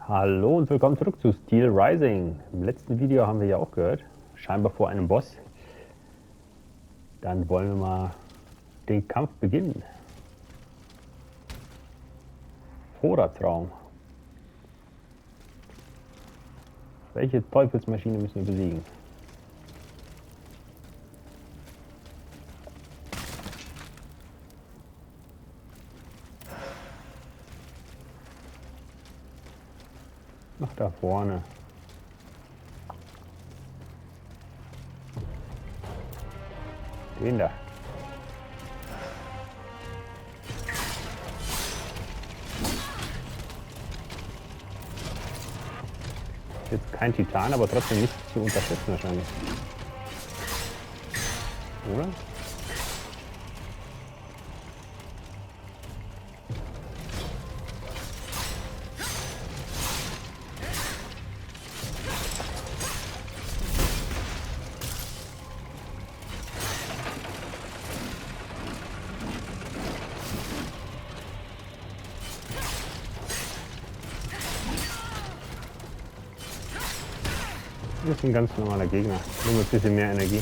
Hallo und willkommen zurück zu Steelrising. Im letzten Video haben wir ja auch gehört, scheinbar vor einem Boss. Dann wollen wir mal den Kampf beginnen. Vorratsraum. Welche Teufelsmaschine müssen wir besiegen? Nach da vorne. Den da. Jetzt kein Titan, aber trotzdem nicht zu unterschätzen wahrscheinlich. Oder? Das ist ein ganz normaler Gegner, nur mit ein bisschen mehr Energie.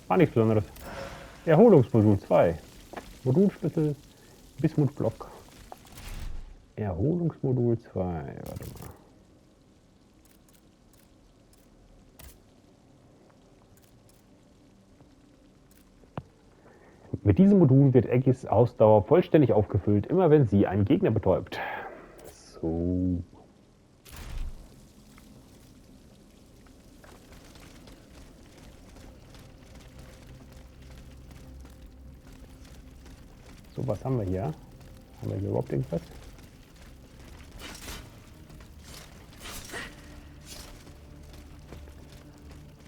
War nichts Besonderes. Erholungsmodul 2. Modulschlüssel, Bismutblock. Erholungsmodul 2. Warte mal. Mit diesem Modul wird Aegis Ausdauer vollständig aufgefüllt, immer wenn sie einen Gegner betäubt. So. So, was haben wir hier? Haben wir hier überhaupt irgendwas?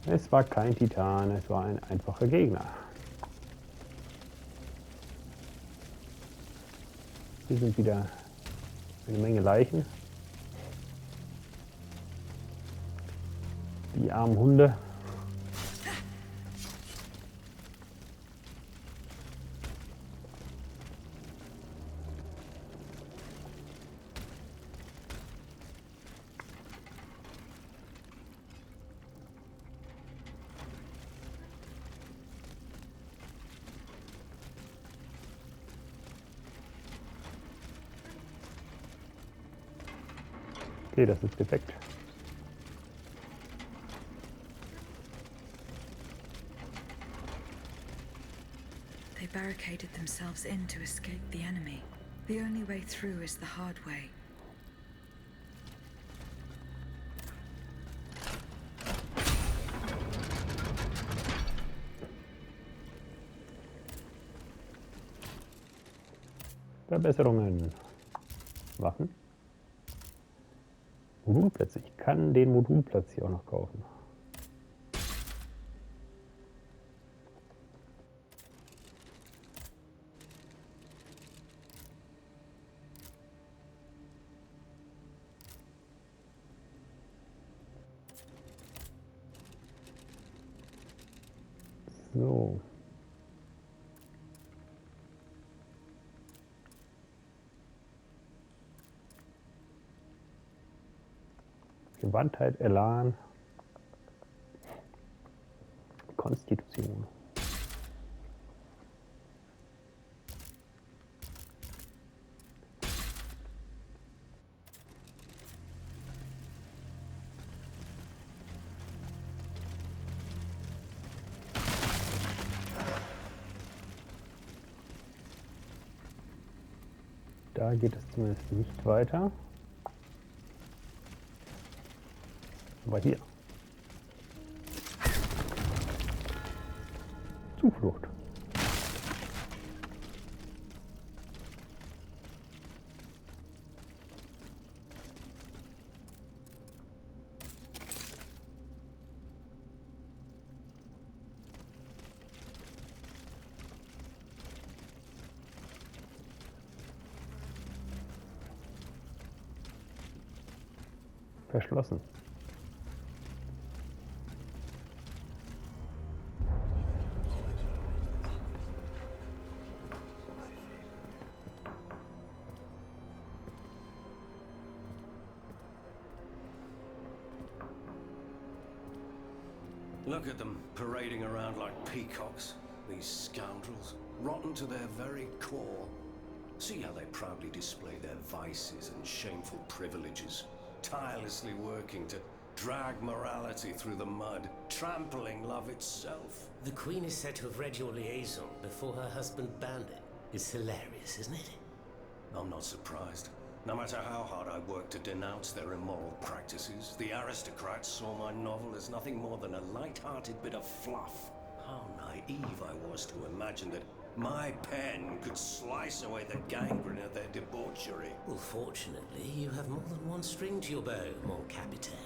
Es war kein Titan, es war ein einfacher Gegner. Hier sind wieder eine Menge Leichen. Die armen Hunde. Okay, das ist defekt. They barricaded themselves in to escape the enemy. The only way through is the hard way. Verbesserungen. Waffen. Modulplätze. Ich kann den Modulplatz hier auch noch kaufen. So. Gewandtheit, Elan, Konstitution. Da geht es zumindest nicht weiter. Aber hier. Zuflucht. Verschlossen. Look at them, parading around like peacocks. These scoundrels, rotten to their very core. See how they proudly display their vices and shameful privileges, tirelessly working to drag morality through the mud, trampling love itself. The Queen is said to have read your liaison before her husband banned it. It's hilarious, isn't it? I'm not surprised. No matter how hard I worked to denounce their immoral practices, the aristocrats saw my novel as nothing more than a light-hearted bit of fluff. How naive I was to imagine that my pen could slice away the gangrene of their debauchery. Well, fortunately, you have more than one string to your bow, mon capitaine.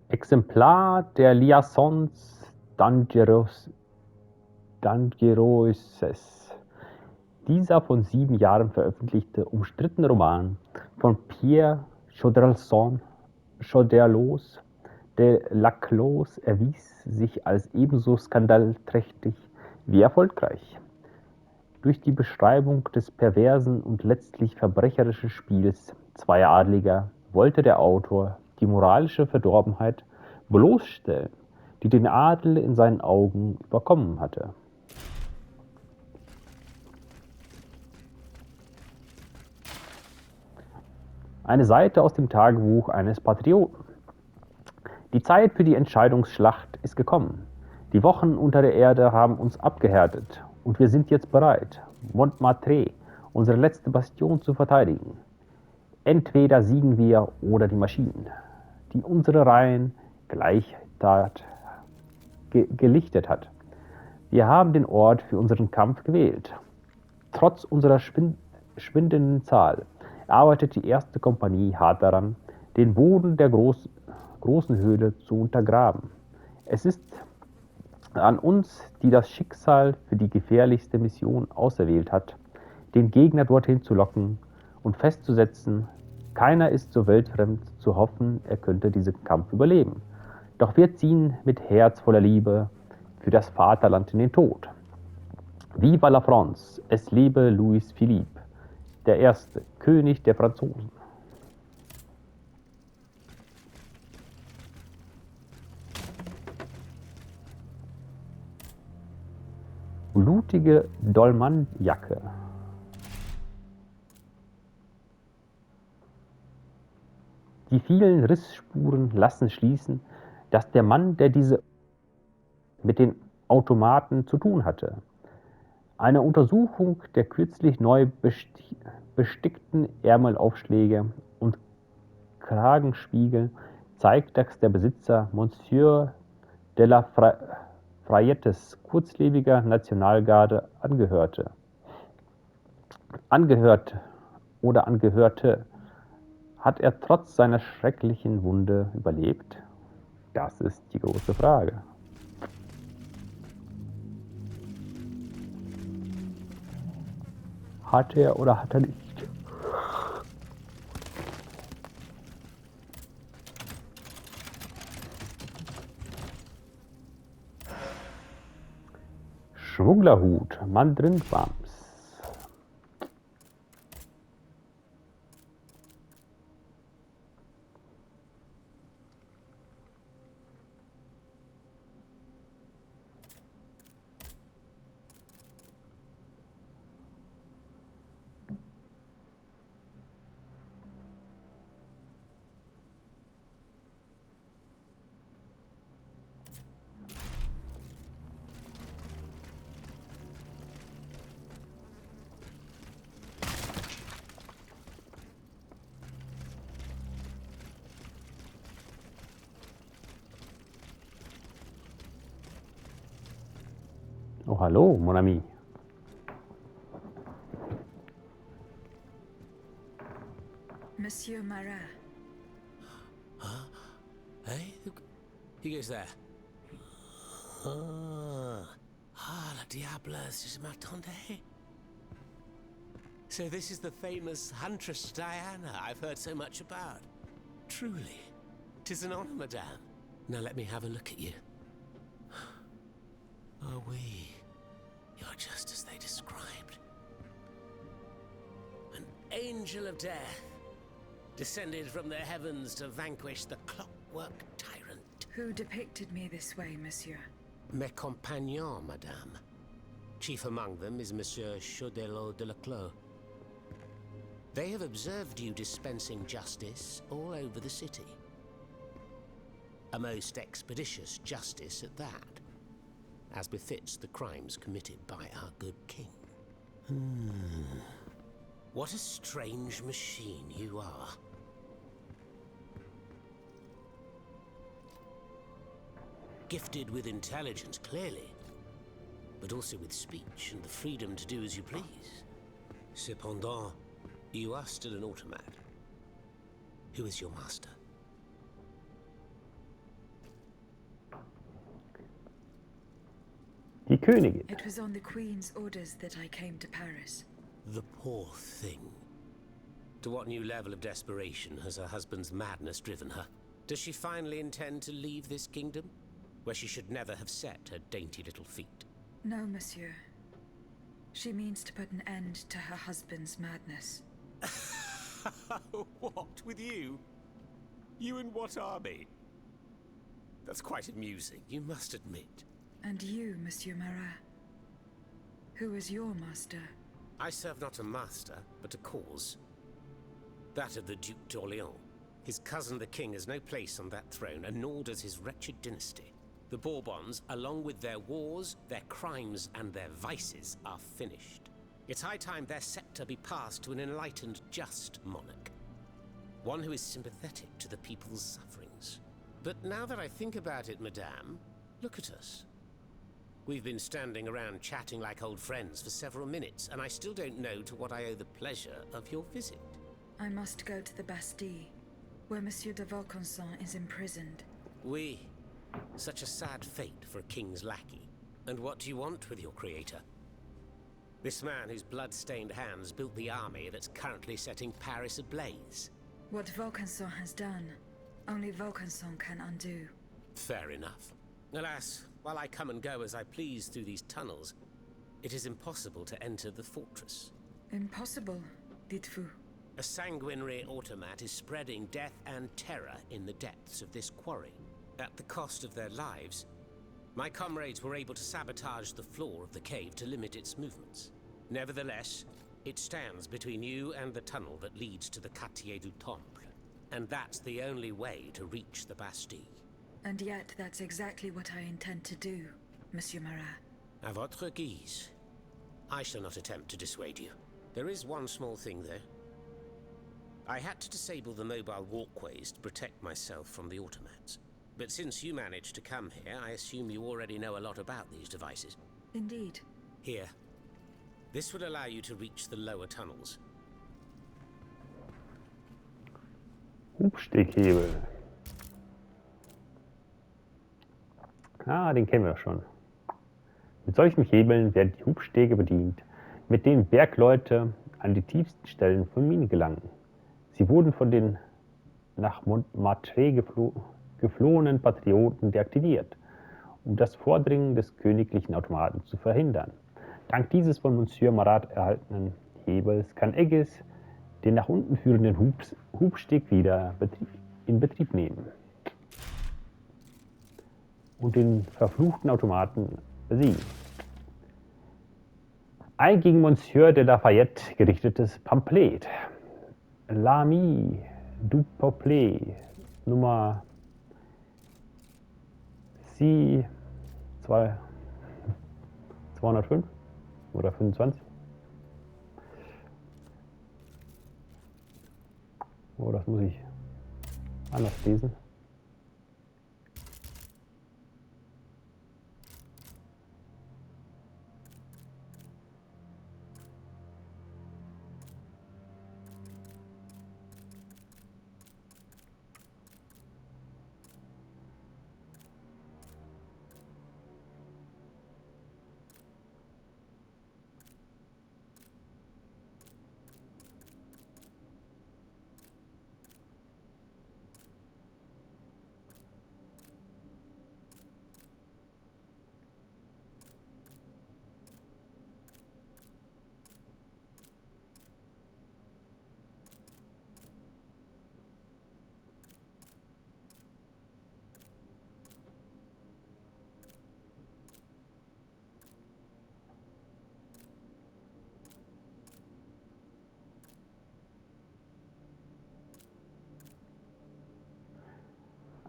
Exemplar der Liaisons dangereuses. Dieser von 7 Jahren veröffentlichte, umstrittene Roman von Pierre Choderlos de Laclos erwies sich als ebenso skandalträchtig wie erfolgreich. Durch die Beschreibung des perversen und letztlich verbrecherischen Spiels zweier Adliger wollte der Autor die moralische Verdorbenheit bloßstellen, die den Adel in seinen Augen überkommen hatte. Eine Seite aus dem Tagebuch eines Patrioten. Die Zeit für die Entscheidungsschlacht ist gekommen. Die Wochen unter der Erde haben uns abgehärtet und wir sind jetzt bereit, Montmantre, unsere letzte Bastion, zu verteidigen. Entweder siegen wir oder die Maschinen, die unsere Reihen gelichtet hat. Wir haben den Ort für unseren Kampf gewählt. Trotz unserer schwindenden Zahl arbeitet die erste Kompanie hart daran, den Boden der großen Höhle zu untergraben. Es ist an uns, die das Schicksal für die gefährlichste Mission auserwählt hat, den Gegner dorthin zu locken und festzusetzen, keiner ist so weltfremd zu hoffen, er könnte diesen Kampf überleben. Doch wir ziehen mit Herz voller Liebe für das Vaterland in den Tod. Viva la France, es lebe Louis Philippe, der erste König der Franzosen. Blutige Dolmanjacke. Die vielen Rissspuren lassen schließen, dass der Mann, der diese mit den Automaten zu tun hatte. Eine Untersuchung der kürzlich neu bestickten Ärmelaufschläge und Kragenspiegel zeigt, dass der Besitzer Monsieur de la Frayettes kurzlebiger Nationalgarde angehörte, hat er trotz seiner schrecklichen Wunde überlebt? Das ist die große Frage. Hat er oder hat er nicht? Schmugglerhut, Mandrinbams. Oh, hallo, mon ami. Monsieur Marat. Huh? Hey? Who goes there? La diable, je m'attendais. So this is the famous Huntress Diana I've heard so much about. Truly, 'tis an honor, madame. Now let me have a look at you. Oh, you're just as they described. An angel of death, descended from the heavens to vanquish the clockwork tyrant. Who depicted me this way, monsieur? Mes compagnons, madame. Chief among them is Monsieur Chaudelot de Leclos. They have observed you dispensing justice all over the city. A most expeditious justice at that, as befits the crimes committed by our good king. What a strange machine you are. Gifted with intelligence, clearly, but also with speech and the freedom to do as you please. Cependant, you are still an automat. Who is your master? Die Königin. It was on the Queen's orders that I came to Paris. The poor thing. To what new level of desperation has her husband's madness driven her? Does she finally intend to leave this kingdom, where she should never have set her dainty little feet? No, monsieur. She means to put an end to her husband's madness. What, with you? You and what army? That's quite amusing, you must admit. And you, Monsieur Marat? Who is your master? I serve not a master, but a cause. That of the Duc d'Orléans. His cousin the king has no place on that throne, and nor does his wretched dynasty. The Bourbons, along with their wars, their crimes, and their vices, are finished. It's high time their scepter be passed to an enlightened, just monarch. One who is sympathetic to the people's sufferings. But now that I think about it, madame, look at us. We've been standing around chatting like old friends for several minutes, and I still don't know to what I owe the pleasure of your visit. I must go to the Bastille, where Monsieur de Vaucanson is imprisoned. Oui. Such a sad fate for a king's lackey. And what do you want with your creator? This man whose blood-stained hands built the army that's currently setting Paris ablaze. What Vaucanson has done, only Vaucanson can undo. Fair enough. Alas, while I come and go as I please through these tunnels, it is impossible to enter the fortress. Impossible, dites-vous? A sanguinary automat is spreading death and terror in the depths of this quarry. At the cost of their lives, my comrades were able to sabotage the floor of the cave to limit its movements. Nevertheless, it stands between you and the tunnel that leads to the Quartier du Temple. And that's the only way to reach the Bastille. And yet that's exactly what I intend to do, Monsieur Marat. À votre guise. I shall not attempt to dissuade you. There is one small thing, though. I had to disable the mobile walkways to protect myself from the automats. But since you managed to come here, I assume you already know a lot about these devices. Indeed. Here. This would allow you to reach the lower tunnels. Hubsteghebel. Ah, den kennen wir schon. Mit solchen Hebeln werden die Hubstege bedient, mit denen Bergleute an die tiefsten Stellen von Minen gelangen. Sie wurden von den nach Montmantre geflohenen Patrioten deaktiviert, um das Vordringen des königlichen Automaten zu verhindern. Dank dieses von Monsieur Marat erhaltenen Hebels kann Aegis den nach unten führenden Hubsteg wieder in Betrieb nehmen und den verfluchten Automaten besiegen. Ein gegen Monsieur de Lafayette gerichtetes Pamphlet. L'Armée du Peuple Nummer 205 oder 25. Oh, das muss ich anders lesen.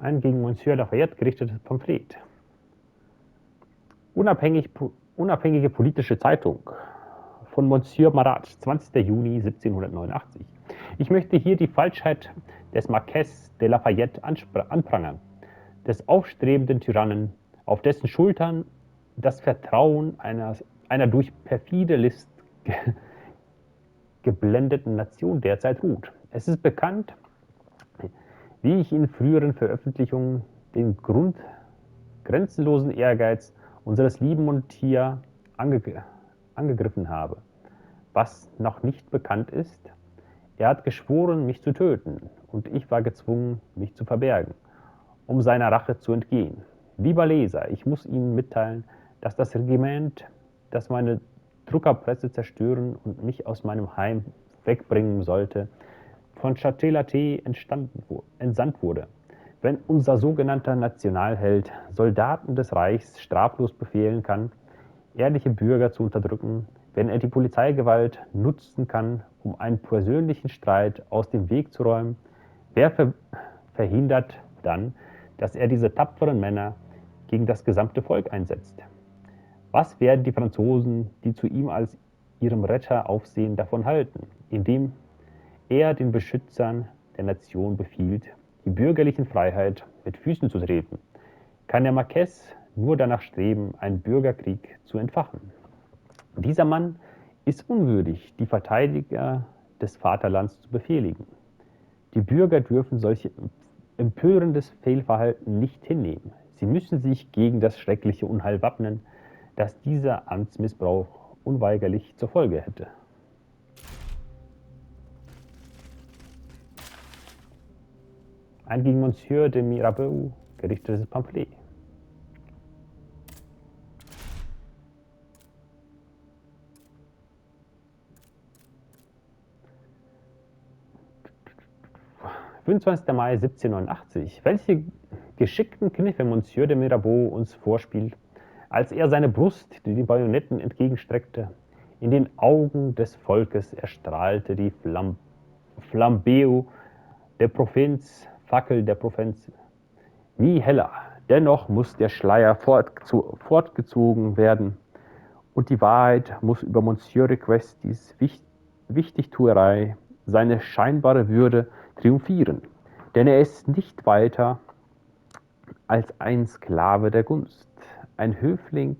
Ein gegen Monsieur Lafayette gerichtetes Pamphlet. Unabhängige politische Zeitung von Monsieur Marat, 20. Juni 1789. Ich möchte hier die Falschheit des Marquess de Lafayette anprangern, des aufstrebenden Tyrannen, auf dessen Schultern das Vertrauen einer durch perfide List geblendeten Nation derzeit ruht. Es ist bekannt, wie ich in früheren Veröffentlichungen den grenzenlosen Ehrgeiz unseres lieben Montier angegriffen habe. Was noch nicht bekannt ist, er hat geschworen, mich zu töten, und ich war gezwungen, mich zu verbergen, um seiner Rache zu entgehen. Lieber Leser, ich muss Ihnen mitteilen, dass das Regiment, das meine Druckerpresse zerstören und mich aus meinem Heim wegbringen sollte, von Châtelet entsandt wurde. Wenn unser sogenannter Nationalheld Soldaten des Reichs straflos befehlen kann, ehrliche Bürger zu unterdrücken, wenn er die Polizeigewalt nutzen kann, um einen persönlichen Streit aus dem Weg zu räumen, wer verhindert dann, dass er diese tapferen Männer gegen das gesamte Volk einsetzt? Was werden die Franzosen, die zu ihm als ihrem Retter aufsehen, davon halten, indem er den Beschützern der Nation befiehlt, die bürgerlichen Freiheit mit Füßen zu treten? Kann der Marquess nur danach streben, einen Bürgerkrieg zu entfachen? Dieser Mann ist unwürdig, die Verteidiger des Vaterlands zu befehligen. Die Bürger dürfen solch empörendes Fehlverhalten nicht hinnehmen. Sie müssen sich gegen das schreckliche Unheil wappnen, das dieser Amtsmissbrauch unweigerlich zur Folge hätte. Ein gegen Monsieur de Mirabeau gerichtetes Pamphlet. »25. Mai 1789. Welche geschickten Kniffe Monsieur de Mirabeau uns vorspielt, als er seine Brust den Bajonetten entgegenstreckte. In den Augen des Volkes erstrahlte die Flambeo der Provinz, Fackel der Provinz, nie heller. Dennoch muss der Schleier fortgezogen werden und die Wahrheit muss über Monsieur Requestis Wichtigtuerei, seine scheinbare Würde triumphieren, denn er ist nicht weiter als ein Sklave der Gunst, ein Höfling,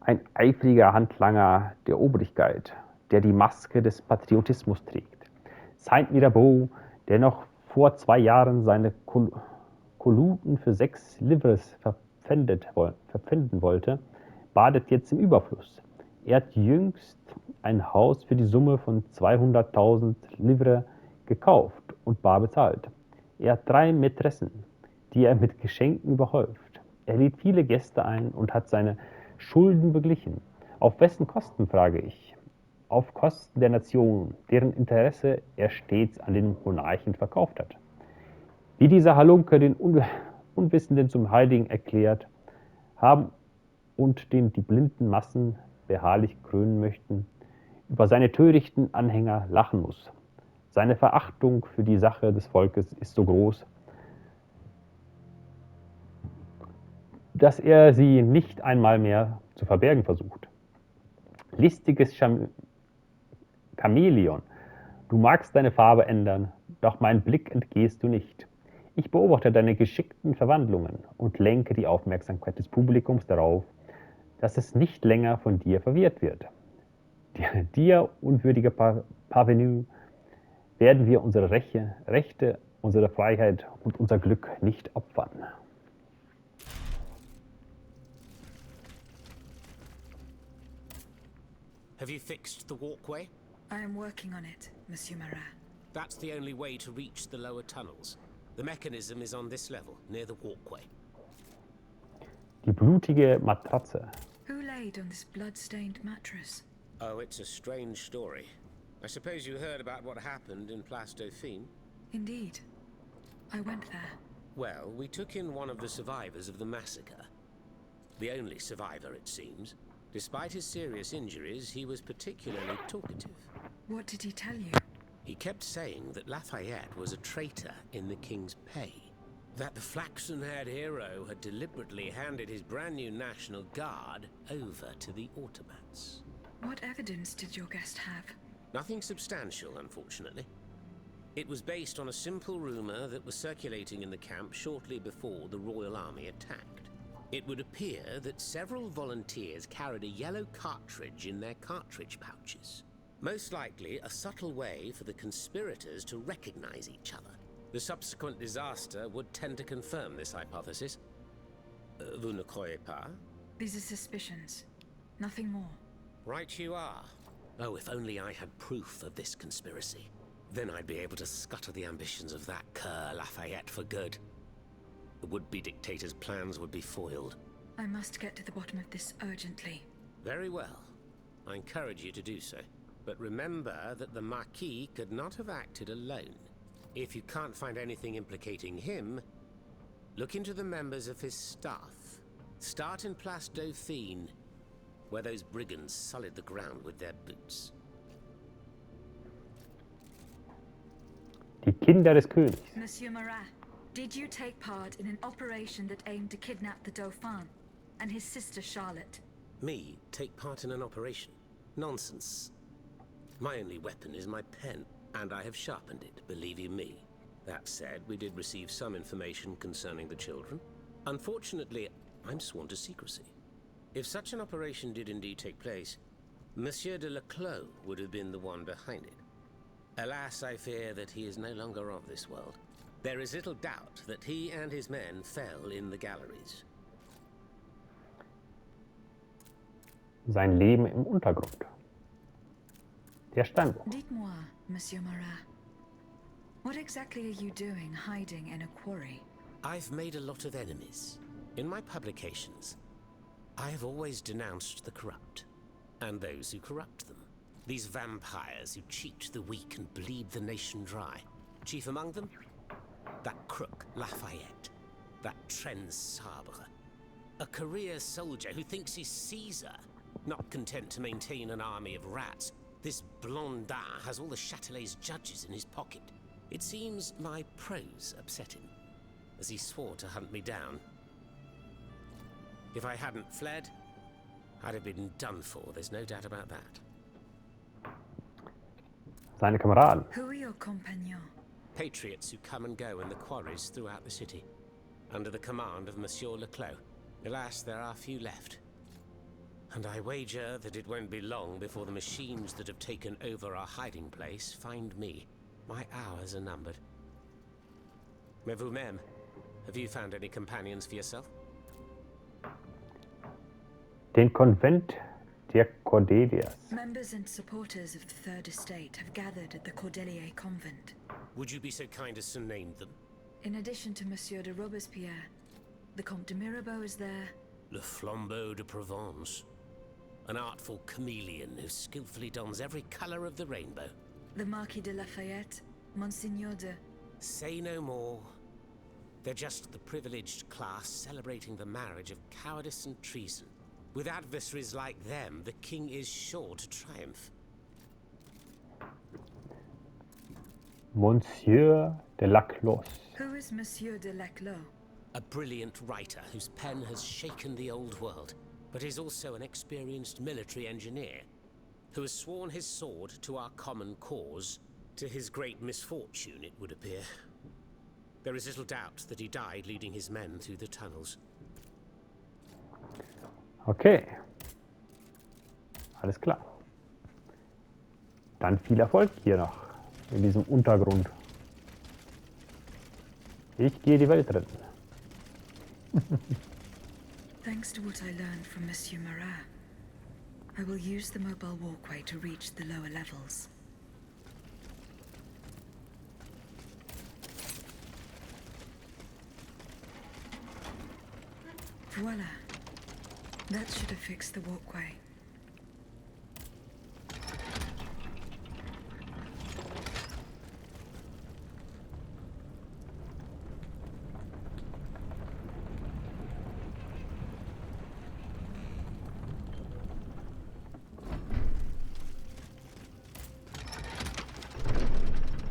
ein eifriger Handlanger der Obrigkeit, der die Maske des Patriotismus trägt. Saint Mirabeau, der noch vor 2 Jahren seine Koluten für 6 Livres verpfänden wollte, badet jetzt im Überfluss. Er hat jüngst ein Haus für die Summe von 200.000 Livres gekauft und bar bezahlt. Er hat 3 Mätressen, die er mit Geschenken überhäuft. Er lädt viele Gäste ein und hat seine Schulden beglichen. Auf wessen Kosten, frage ich? Auf Kosten der Nation, deren Interesse er stets an den Monarchen verkauft hat. Wie dieser Halunke den Unwissenden zum Heiligen erklärt haben und den die blinden Massen beharrlich krönen möchten, über seine törichten Anhänger lachen muss. Seine Verachtung für die Sache des Volkes ist so groß, dass er sie nicht einmal mehr zu verbergen versucht. Listiges Chamäleon, du magst deine Farbe ändern, doch meinen Blick entgehst du nicht. Ich beobachte deine geschickten Verwandlungen und lenke die Aufmerksamkeit des Publikums darauf, dass es nicht länger von dir verwirrt wird. Dir, unwürdiger Parvenu, werden wir unsere Rechte, unsere Freiheit und unser Glück nicht opfern. Have you fixed the walkway? I am working on it, Monsieur Marat. That's the only way to reach the lower tunnels. The mechanism is on this level, near the walkway. Die blutige Matratze. Who laid on this blood-stained mattress? Oh, it's a strange story. I suppose you heard about what happened in Place Dauphine? Indeed. I went there. Well, we took in one of the survivors of the massacre. The only survivor, it seems. Despite his serious injuries, he was particularly talkative. What did he tell you? He kept saying that Lafayette was a traitor in the king's pay. that the flaxen-haired hero had deliberately handed his brand new National Guard over to the Ottomans. What evidence did your guest have? Nothing substantial, unfortunately. It was based on a simple rumor that was circulating in the camp shortly before the Royal Army attacked. It would appear that several volunteers carried a yellow cartridge in their cartridge pouches. Most likely a subtle way for the conspirators to recognize each other. The subsequent disaster would tend to confirm this hypothesis. Vous ne croyez pas? These are suspicions. Nothing more. Right you are. Oh, if only I had proof of this conspiracy. Then I'd be able to scutter the ambitions of that cur Lafayette for good. The would-be dictator's plans would be foiled. I must get to the bottom of this urgently. Very well. I encourage you to do so. But remember that the Marquis could not have acted alone. If you can't find anything implicating him, look into the members of his staff. Start in Place Dauphine, where those brigands sullied the ground with their boots. Die Kinder des Königs. Monsieur Marat, did you take part in an operation that aimed to kidnap the Dauphin and his sister Charlotte? Me take part in an operation? Nonsense. My only weapon is my pen, and I have sharpened it, believe you me. That said, we did receive some information concerning the children. Unfortunately, I'm sworn to secrecy. If such an operation did indeed take place, Monsieur de Leclos would have been the one behind it. Alas, I fear that he is no longer of this world. There is little doubt that he and his men fell in the galleries. Sein Leben im Untergrund. Der Steinbruch. Dites-moi, Monsieur Marat, what exactly are you doing hiding in a quarry? I've made a lot of enemies. In my publications, I have always denounced the corrupt, and those who corrupt them. These vampires who cheat the weak and bleed the nation dry. Chief among them, that crook Lafayette, that Trenz Sabre. A career soldier who thinks he's Caesar, not content to maintain an army of rats. This Blondin has all the Châtelet's judges in his pocket. It seems my prose upset him, as he swore to hunt me down. If I hadn't fled, I'd have been done for, there's no doubt about that. Seine Kameraden. Who are your compagnons? Patriots who come and go in the quarries throughout the city, under the command of Monsieur Leclos. Alas, there are few left. And I wager that it won't be long before the machines that have taken over our hiding place find me. My hours are numbered. Mais vous-même, have you found any companions for yourself? Den Konvent der Cordeliers. Members and supporters of the Third Estate have gathered at the Cordelier Convent. Would you be so kind as to name them? In addition to Monsieur de Robespierre, the Comte de Mirabeau is there. Le Flambeau de Provence. An artful chameleon who skillfully dons every colour of the rainbow. The Marquis de Lafayette, Monsignor de... Say no more. They're just the privileged class celebrating the marriage of cowardice and treason. With adversaries like them, the king is sure to triumph. Monsieur de Laclos. Who is Monsieur de Leclos? A brilliant writer whose pen has shaken the old world, but is also an experienced military engineer who has sworn his sword to our common cause, to his great misfortune, it would appear. There is little doubt that he died leading his men through the tunnels. Okay. Alles klar. Dann viel Erfolg hier noch in diesem Untergrund. Ich gehe die Welt retten. Thanks to what I learned from Monsieur Marat, I will use the mobile walkway to reach the lower levels. Voila. That should have fixed the walkway.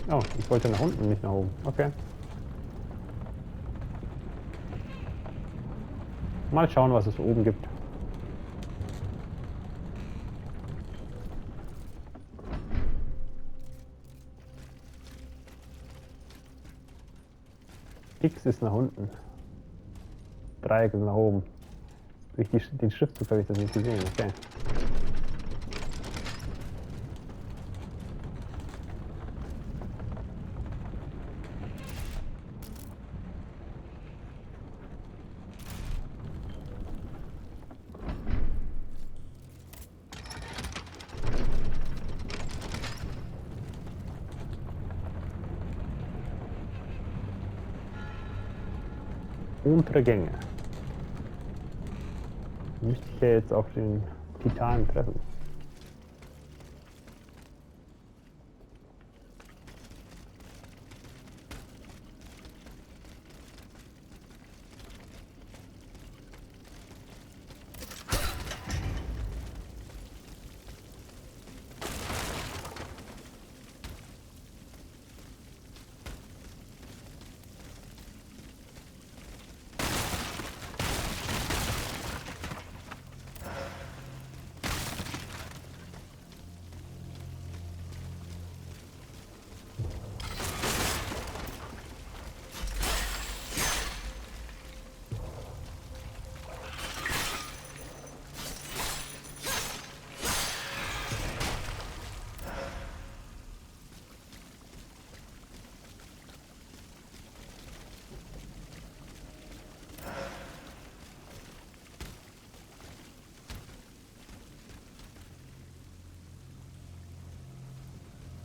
Oh, ich wollte nach unten, nicht nach oben. Okay. Mal schauen, was es oben gibt. X ist nach unten. Dreieck ist nach oben. Durch den Schriftzug habe ich das nicht gesehen. Okay. Untere Gänge. Müsste ich ja jetzt auf den Titanen treffen.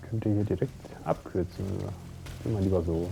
Könnte hier direkt abkürzen, oder? Immer lieber so.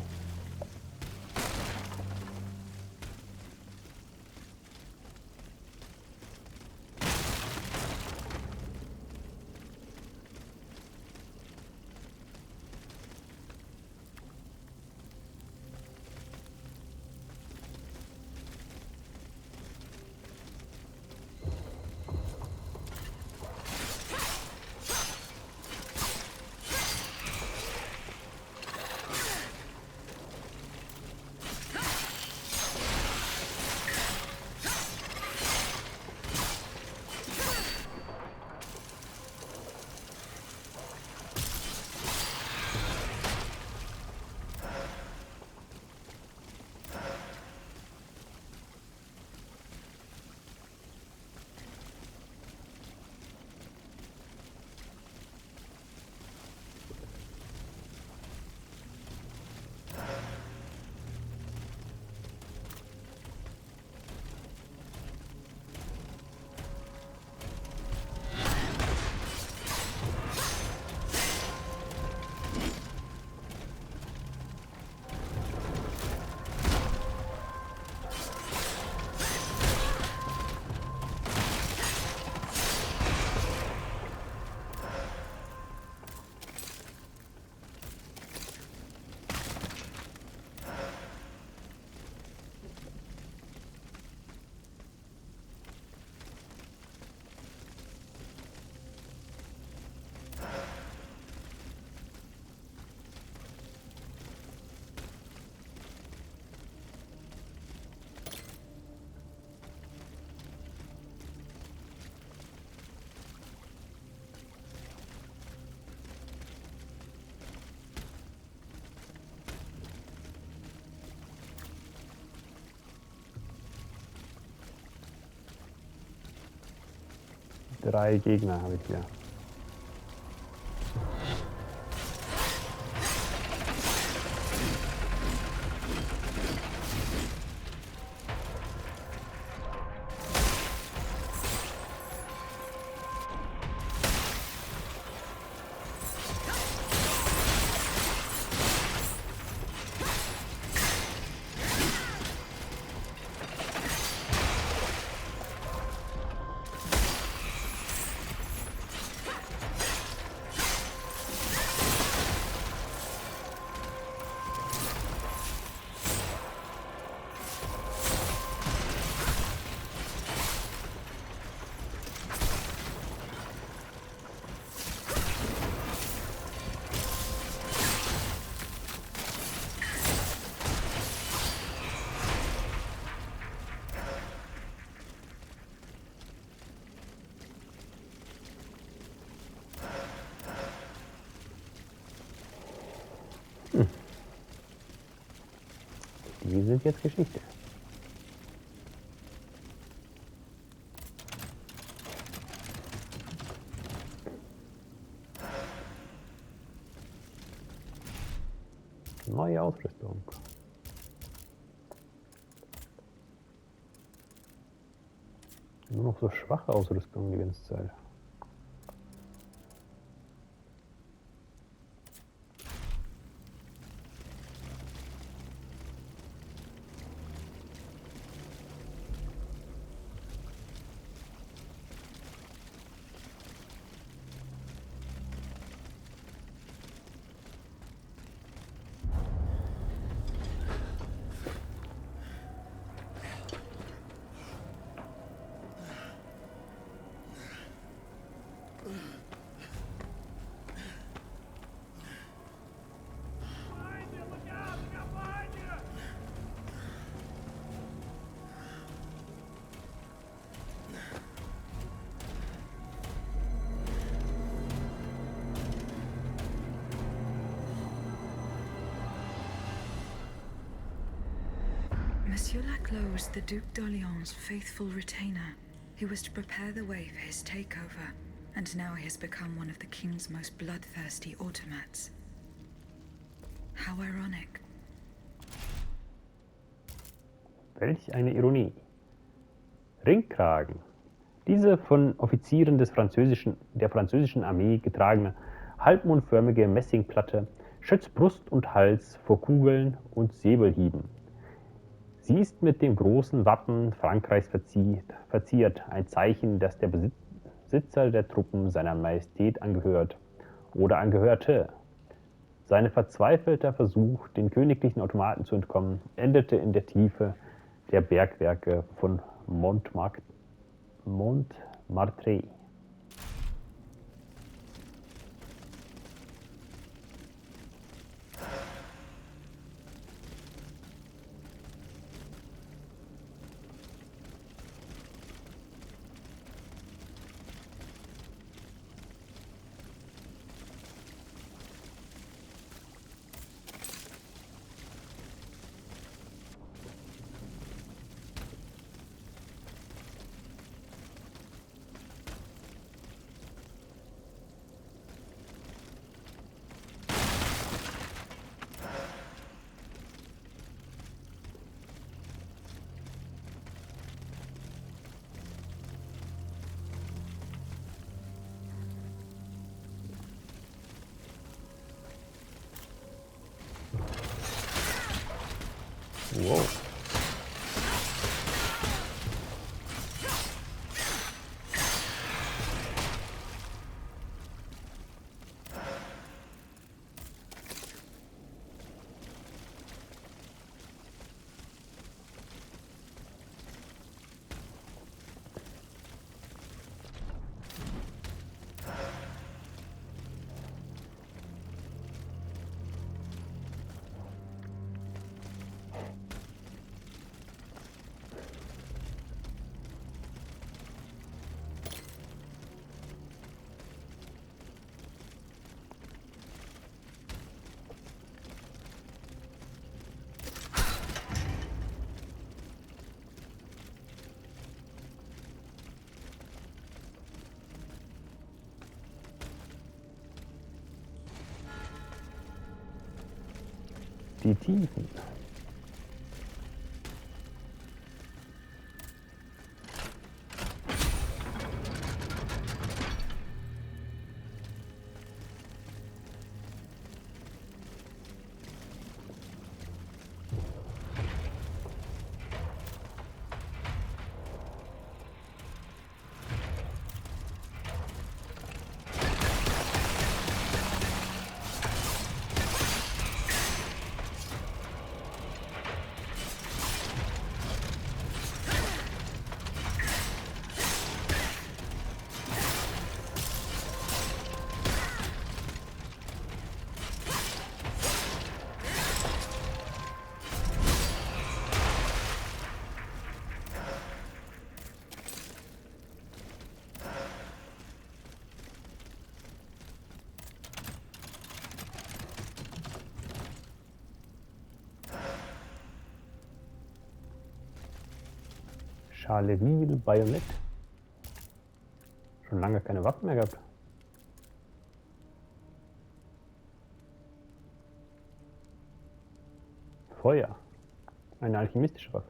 Drei Gegner habe ich hier. sind jetzt Geschichte. Neue Ausrüstung. Nur noch so schwache Ausrüstung die ganze Zeit. Monsieur Laclos was the Duc d'Orléans' faithful retainer. He was to prepare the way for his takeover, and now he has become one of the king's most bloodthirsty automats. How ironic. Welch eine Ironie. Ringkragen. Diese von Offizieren der französischen Armee getragene, halbmondförmige Messingplatte schützt Brust und Hals vor Kugeln und Säbelhieben. Sie ist mit dem großen Wappen Frankreichs verziert, ein Zeichen, dass der Besitzer der Truppen seiner Majestät angehört oder angehörte. Sein verzweifelter Versuch, den königlichen Automaten zu entkommen, endete in der Tiefe der Bergwerke von Montmartre. Wow. Die Tiefen. Charleville-Bajonett. Schon lange keine Waffen mehr gehabt. Feuer. Eine alchemistische Waffe.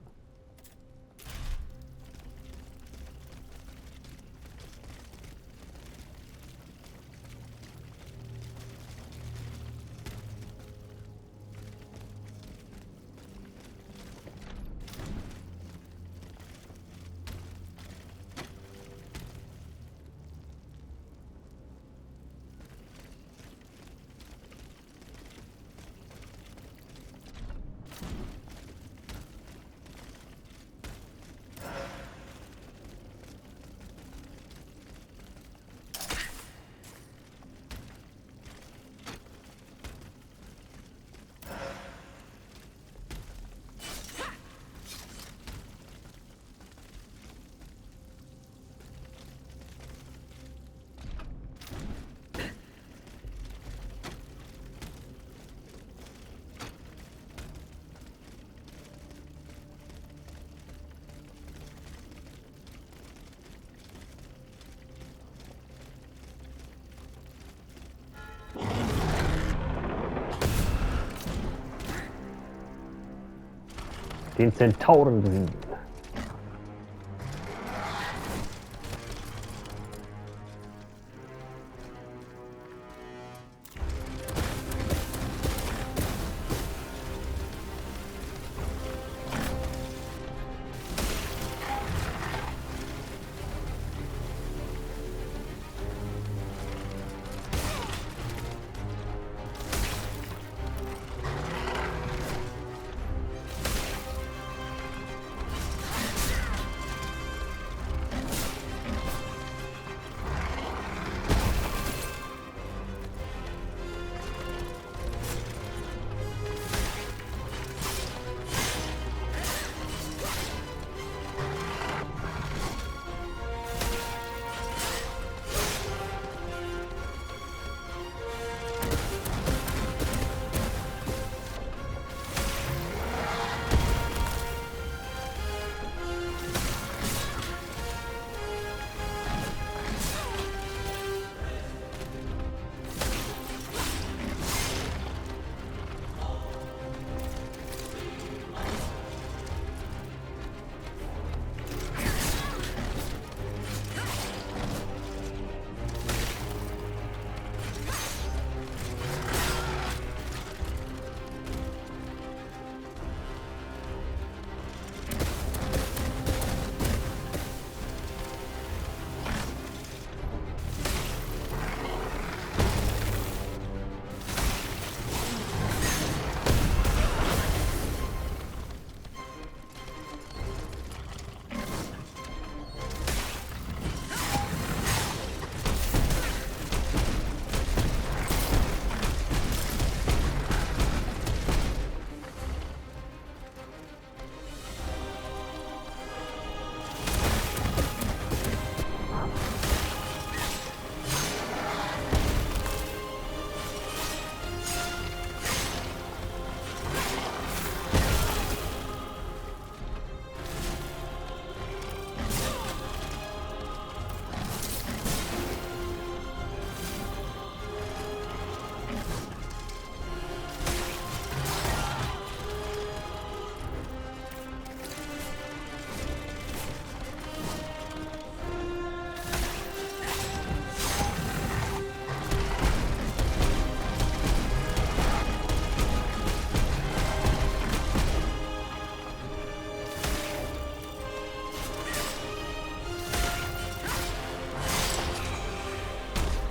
Den Zentauren besiegen.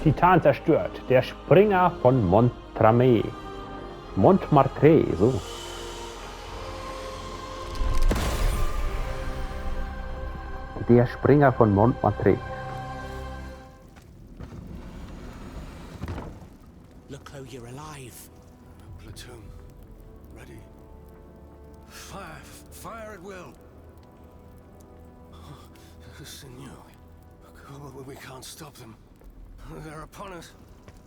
Titan zerstört. Der Springer von Montmantre. Montmartre, so. Der Springer von Montmartre. Look, Chloe, you're alive. Platoon. Ready. Fire. Fire at will. Senor. We can't stop them. They're upon us.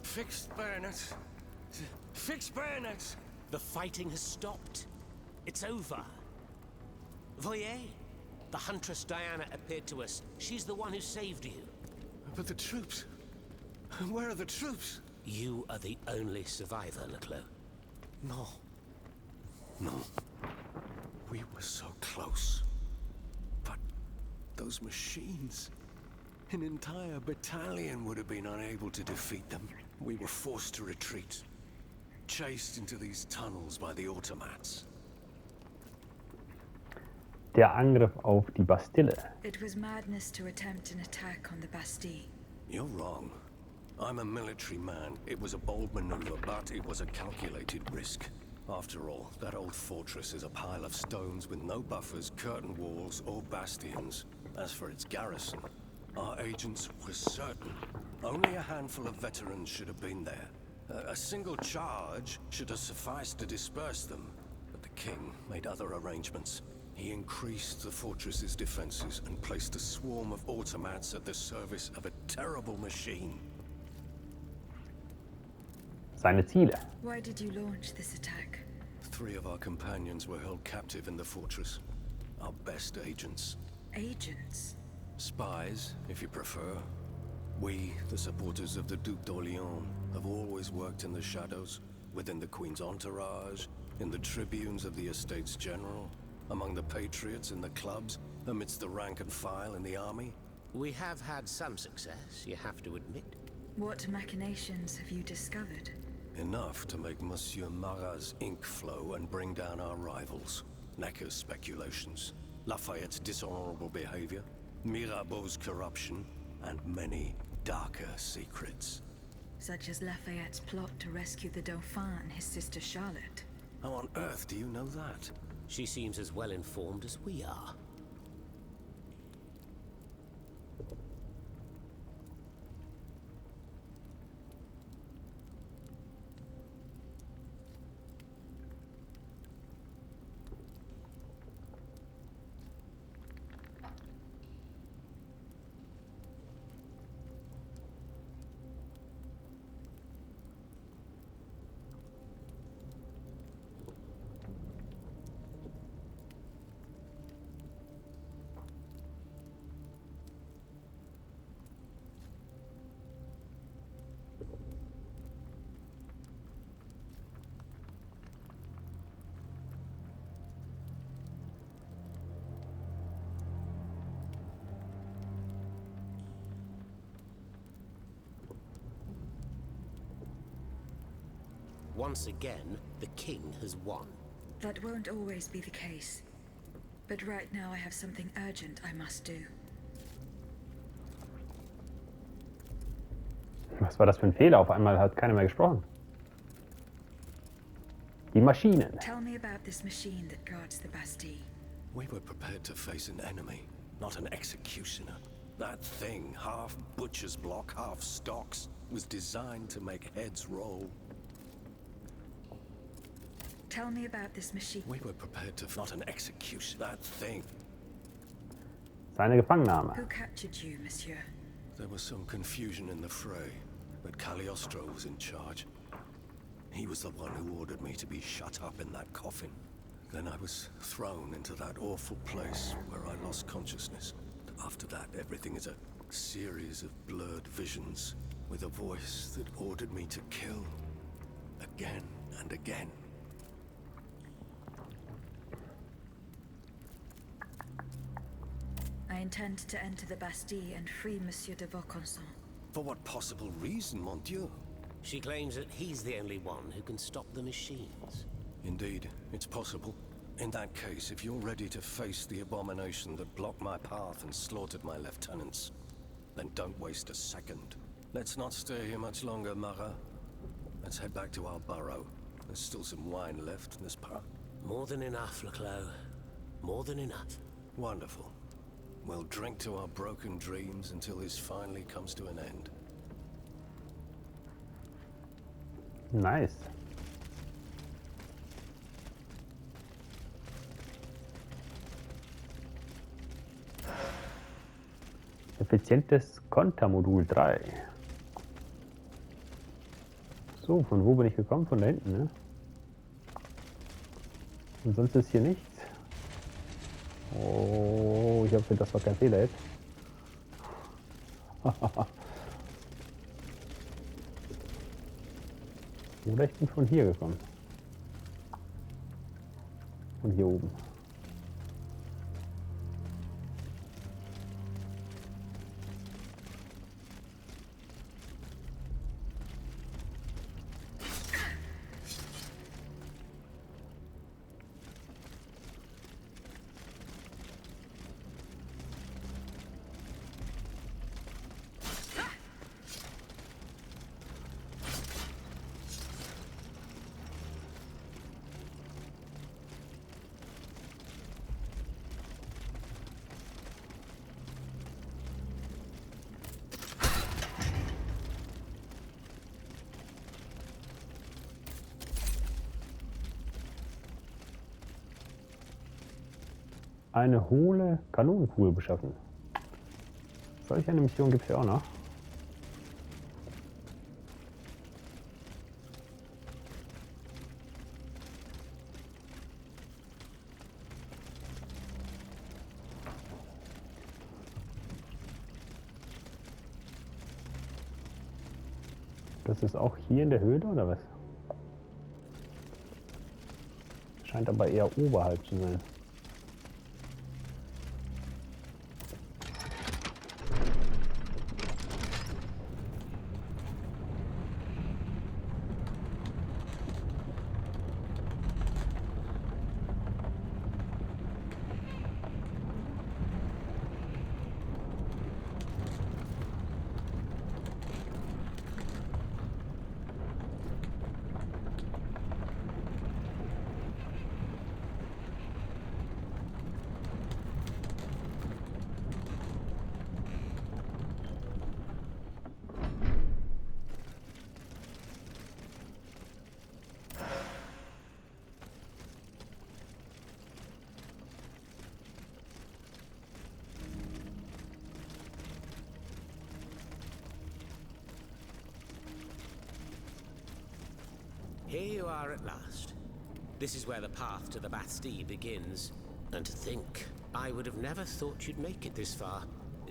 Fixed bayonets. Fixed bayonets. The fighting has stopped. It's over. Voyez. The huntress Diana appeared to us. She's the one who saved you. But the troops... Where are the troops? You are the only survivor, Leclerc. No. No. We were so close. But those machines... An entire battalion would have been unable to defeat them. We were forced to retreat. Chased into these tunnels by the automats. Der Angriff auf die Bastille. It was madness to attempt an attack on the Bastille. You're wrong. I'm a military man. It was a bold maneuver, but it was a calculated risk. After all, that old fortress is a pile of stones with no buffers, curtain walls, or bastions. As for its garrison, our agents were certain. Only a handful of veterans should have been there. A single charge should have sufficed to disperse them. But the king made other arrangements. He increased the fortress's defenses and placed a swarm of automats at the service of a terrible machine. Seine Ziele. Why did you launch this attack? 3 of our companions were held captive in the fortress. Our best agents. Agents? Spies, if you prefer. We, the supporters of the Duc d'Orléans, have always worked in the shadows, within the Queen's entourage, in the tribunes of the Estates General, among the patriots in the clubs, amidst the rank and file in the army. We have had some success, you have to admit. What machinations have you discovered? Enough to make Monsieur Marat's ink flow and bring down our rivals. Necker's speculations, Lafayette's dishonorable behavior, Mirabeau's corruption, and many darker secrets. Such as Lafayette's plot to rescue the Dauphin and his sister Charlotte. How on earth do you know that? She seems as well informed as we are. Once again, the king has won. That won't always be the case. But right now I have something urgent I must do. Was war das für ein Fehler? Auf einmal hat keiner mehr gesprochen. Die Maschinen. Tell me about this machine that guards the Bastille. We were prepared to face an enemy, not an executioner. That thing, half butcher's block, half stocks, was designed to make heads roll. Tell me about this machine. We were prepared to not an execution. That thing. Seine Gefangennahme. Who captured you, monsieur? There was some confusion in the fray, but Cagliostro was in charge. He was the one who ordered me to be shut up in that coffin. Then I was thrown into that awful place where I lost consciousness. After that, everything is a series of blurred visions with a voice that ordered me to kill again and again. I intend to enter the Bastille and free Monsieur de Vaucanson. For what possible reason, mon Dieu? She claims that he's the only one who can stop the machines. Indeed, it's possible. In that case, if you're ready to face the abomination that blocked my path and slaughtered my lieutenants, then don't waste a second. Let's not stay here much longer, Marat. Let's head back to our burrow. There's still some wine left, n'est-ce pas? More than enough, Leclerc. More than enough. Wonderful. We'll drink to our broken dreams until this finally comes to an end. Nice. Effizientes Kontermodul 3. So, von wo bin ich gekommen? Von da hinten, ne? Und sonst ist hier nichts. Oh, Ich hoffe, das war kein Fehler jetzt. Oder ich bin von hier gekommen. Von hier oben. Eine hohle Kanonenkugel beschaffen. Solch eine Mission gibt es ja auch noch. Das ist auch hier in der Höhle oder was? Scheint aber eher oberhalb zu sein. Here you are at last. This is where the path to the Bastille begins. And to think, I would have never thought you'd make it this far.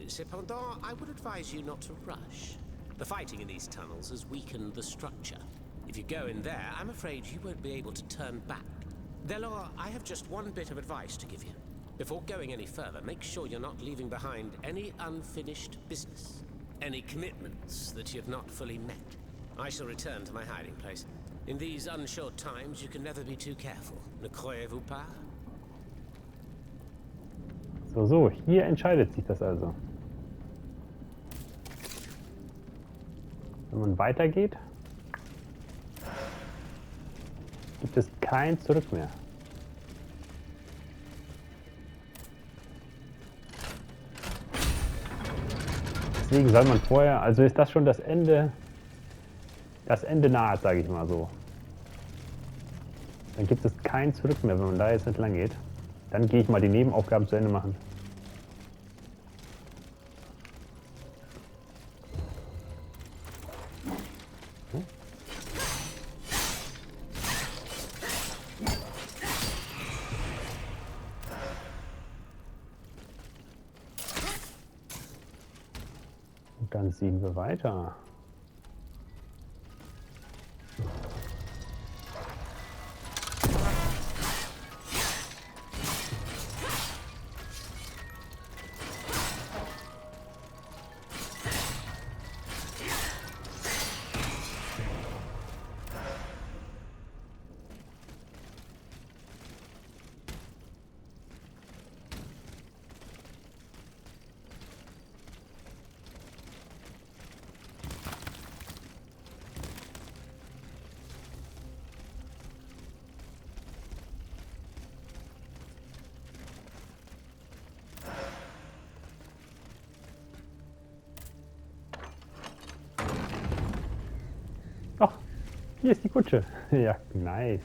Cependant, I would advise you not to rush. The fighting in these tunnels has weakened the structure. If you go in there, I'm afraid you won't be able to turn back. Delors, I have just one bit of advice to give you. Before going any further, make sure you're not leaving behind any unfinished business. Any commitments that you've not fully met. I shall return to my hiding place. In these unsure times, you can never be too careful. Ne croyez-vous pas? So, hier entscheidet sich das also. Wenn man weitergeht, gibt es kein Zurück mehr. Deswegen soll man vorher, also ist das schon das Ende naht, sage ich mal so. Dann gibt es kein Zurück mehr, wenn man da jetzt entlang geht. Dann gehe ich mal die Nebenaufgaben zu Ende machen. Und dann ziehen wir weiter. Ach, hier ist die Kutsche. Ja, nice.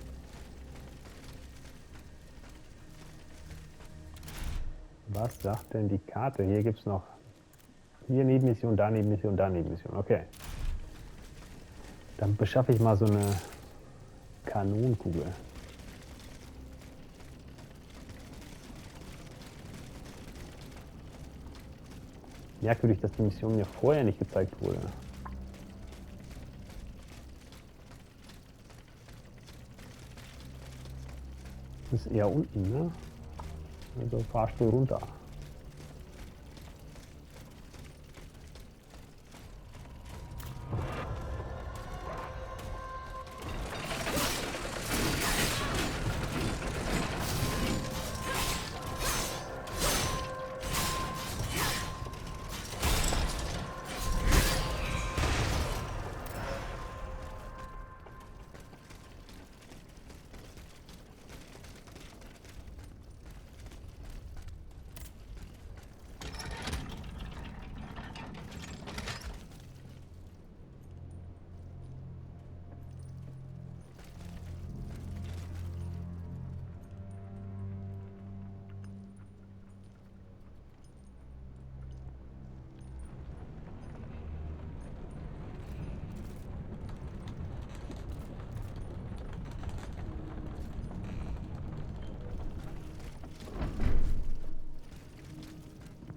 Was sagt denn die Karte? Hier gibt es noch hier Nebenmission, da Nebenmission, da Nebenmission. Okay. Dann beschaffe ich mal so eine Kanonenkugel. Merkwürdig, dass die Mission mir vorher nicht gezeigt wurde. Das ist eher unten, ne? Also Fahrstuhl runter.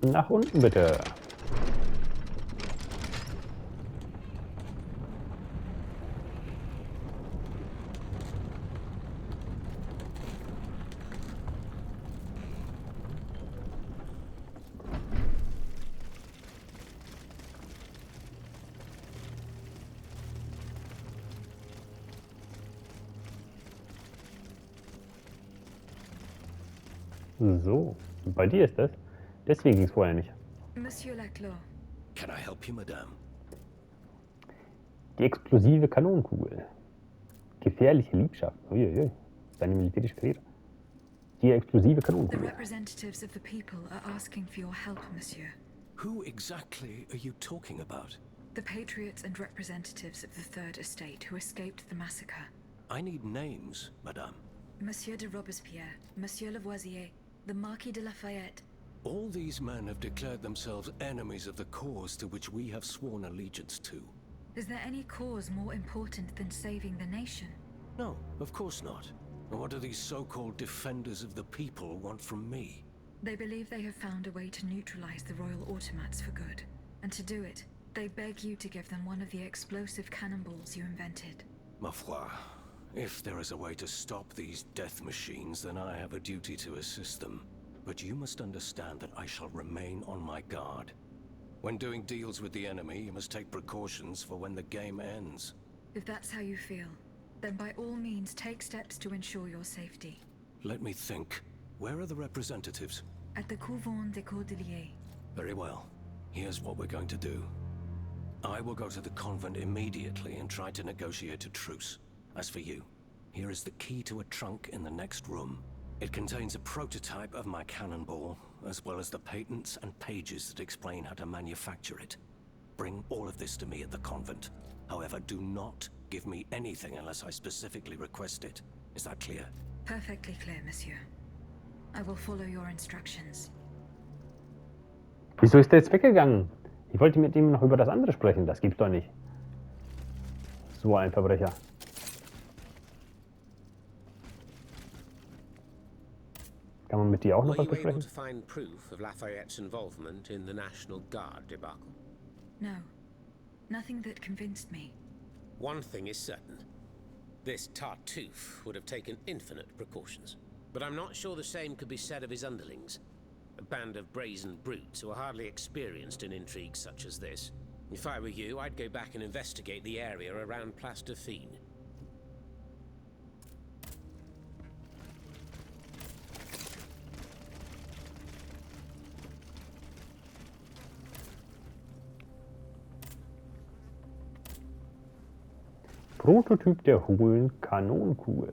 Nach unten bitte. So, bei dir ist das. Deswegen ging es vorher nicht. Monsieur Laclos. Can I help you, madame? Die explosive Kanonenkugel. Gefährliche Liebschaft. Uiuiui. Seine militärische Karriere. Die explosive The Kanonenkugel. representatives of the people are asking for your help, monsieur. Who exactly are you talking about? The patriots and representatives of the Third Estate who escaped the massacre. I need names, madame. Monsieur de Robespierre, Monsieur Lavoisier, the Marquis de Lafayette. All these men have declared themselves enemies of the cause to which we have sworn allegiance to. Is there any cause more important than saving the nation? No, of course not. And what do these so-called defenders of the people want from me? They believe they have found a way to neutralize the royal automats for good. And to do it, they beg you to give them one of the explosive cannonballs you invented. Ma foi, if there is a way to stop these death machines, then I have a duty to assist them. But you must understand that I shall remain on my guard. When doing deals with the enemy, you must take precautions for when the game ends. If that's how you feel, then by all means take steps to ensure your safety. Let me think. Where are the representatives? At the Couvent des Cordeliers. Very well. Here's what we're going to do. I will go to the convent immediately and try to negotiate a truce. As for you, here is the key to a trunk in the next room. It contains a prototype of my cannonball, as well as the patents and pages that explain how to manufacture it. Bring all of this to me at the convent. However, do not give me anything unless I specifically request it. Is that clear? Perfectly clear, monsieur. I will follow your instructions. Wieso ist der jetzt weggegangen? Ich wollte mit ihm noch über das andere sprechen. Das gibt's doch nicht. So ein Verbrecher. Kann man mit dir auch noch Were was you able besprechen? to find proof of Lafayette's involvement in the National Guard debacle? No, nothing that convinced me. One thing is certain. This Tartuffe would have taken infinite precautions. But I'm not sure the same could be said of his underlings. A band of brazen brutes who are hardly experienced in intrigues such as this. If I were you, I'd go back and investigate the area around Place Dauphine. Prototyp der hohlen Kanonenkugel.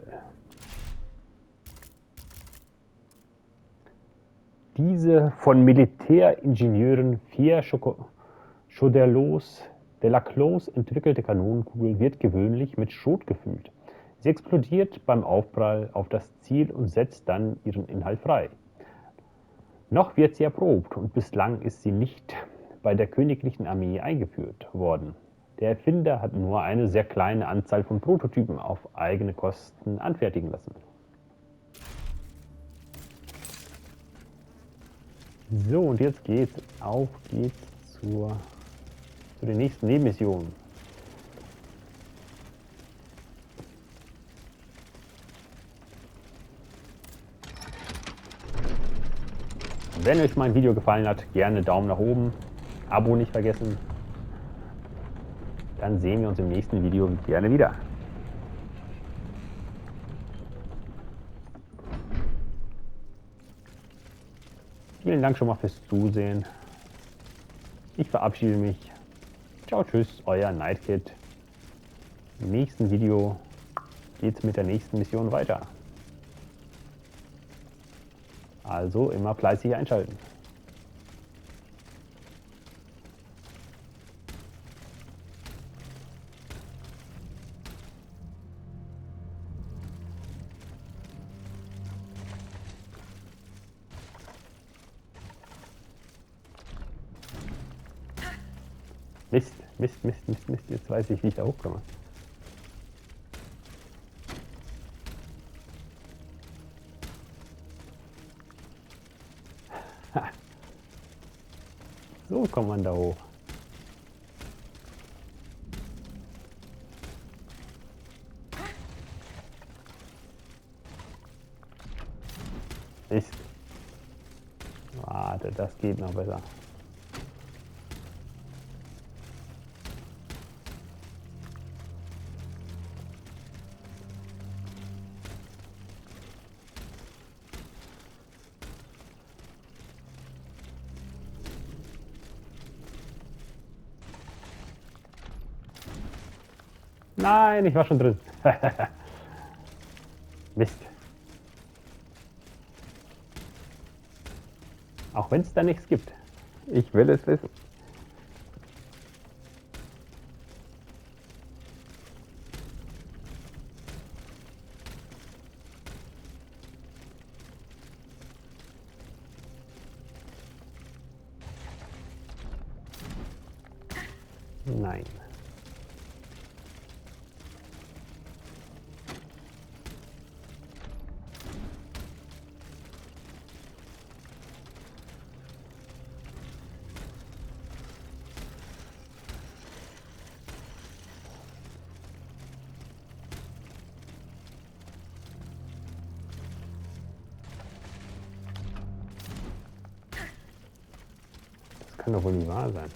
Diese von Militäringenieuren Chauderlos entwickelte Kanonenkugel wird gewöhnlich mit Schrot gefüllt. Sie explodiert beim Aufprall auf das Ziel und setzt dann ihren Inhalt frei. Noch wird sie erprobt und bislang ist sie nicht bei der Königlichen Armee eingeführt worden. Der Erfinder hat nur eine sehr kleine Anzahl von Prototypen auf eigene Kosten anfertigen lassen. So, und jetzt geht's. Auf geht's zu den nächsten Nebenmissionen. Wenn euch mein Video gefallen hat, gerne Daumen nach oben, Abo nicht vergessen. Dann sehen wir uns im nächsten Video gerne wieder. Vielen Dank schon mal fürs Zusehen. Ich verabschiede mich. Ciao, tschüss, euer Nightkid. Im nächsten Video geht es mit der nächsten Mission weiter. Also immer fleißig einschalten. Mist, Mist, Mist, Mist, Mist. Jetzt weiß ich, wie ich da hochkomme. Ha. So kommt man da hoch. Mist. Warte, das geht noch besser. Nein, ich war schon drin. Mist. Auch wenn es da nichts gibt. Ich will es wissen. Nein. Das kann doch wohl nicht wahr sein.